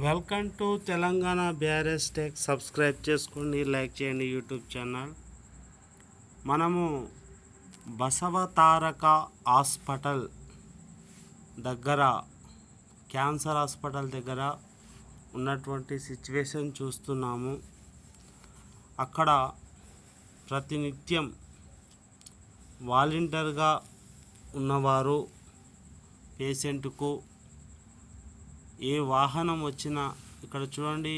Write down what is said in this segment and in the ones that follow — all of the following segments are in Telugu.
Welcome to Telangana BRS tech. Subscribe చేసుకోండి, లైక్ చేయండి యూట్యూబ్ ఛానల్. మనము బసవ తారక హాస్పిటల్ దగ్గర, క్యాన్సర్ హాస్పిటల్ దగ్గర ఉన్నటువంటి సిచ్యువేషన్ చూస్తున్నాము. అక్కడ ప్రతినిత్యం వాలంటీర్గా ఉన్నవారు పేషెంట్కు ఏ వాహనం వచ్చినా, ఇక్కడ చూడండి,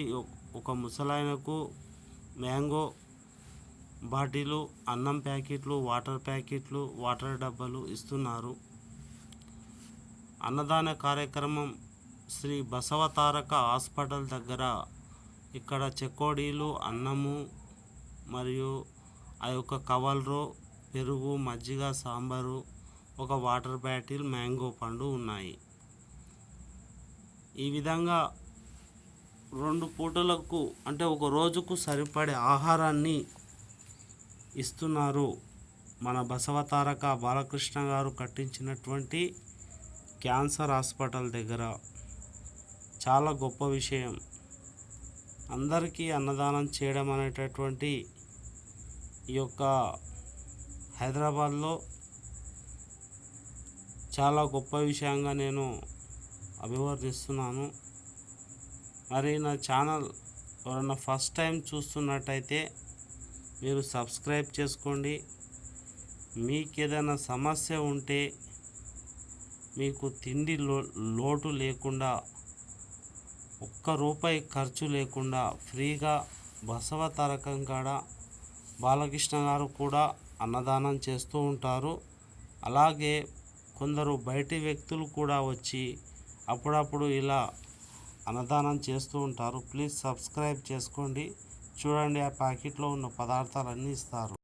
ఒక ముసలాయనకు మ్యాంగో బాటిలు, అన్నం ప్యాకెట్లు, వాటర్ ప్యాకెట్లు, వాటర్ డబ్బాలు ఇస్తున్నారు. అన్నదాన కార్యక్రమం శ్రీ బసవ తారక హాస్పిటల్ దగ్గర. ఇక్కడ చెకోడీలు, అన్నము మరియు ఆ యొక్క కవర్లు, పెరుగు, మజ్జిగ, సాంబారు, ఒక వాటర్ బాటిల్, మ్యాంగో పండు ఉన్నాయి. ఈ విధంగా 2 పూటలకు అంటే ఒక రోజుకు సరిపడే ఆహారాన్ని ఇస్తున్నారు. మన బసవ తారక బాలకృష్ణ గారు కట్టించినటువంటి క్యాన్సర్ హాస్పిటల్ దగ్గర. చాలా గొప్ప విషయం. అందరికీ అన్నదానం చేయడం అనేటటువంటి ఈ యొక్క హైదరాబాద్లో చాలా గొప్ప విషయంగా నేను అభివర్ణిస్తున్నాను. మరి నా ఛానల్ ఎవరైనా ఫస్ట్ టైం చూస్తున్నట్టయితే మీరు సబ్స్క్రైబ్ చేసుకోండి. మీకు ఏదైనా సమస్య ఉంటే, మీకు తిండి లోటు లేకుండా, ₹1 ఖర్చు లేకుండా ఫ్రీగా బసవ తారకం కాడ బాలకృష్ణ గారు కూడా అన్నదానం చేస్తూ ఉంటారు. అలాగే కొందరు బయటి వ్యక్తులు కూడా వచ్చి అప్పుడప్పుడు ఇలా అన్నదానం చేస్తూ ఉంటారు. ప్లీజ్ సబ్స్క్రైబ్ చేసుకోండి. చూడండి, ఆ ప్యాకెట్లో ఉన్న పదార్థాలన్నీ ఇస్తారు.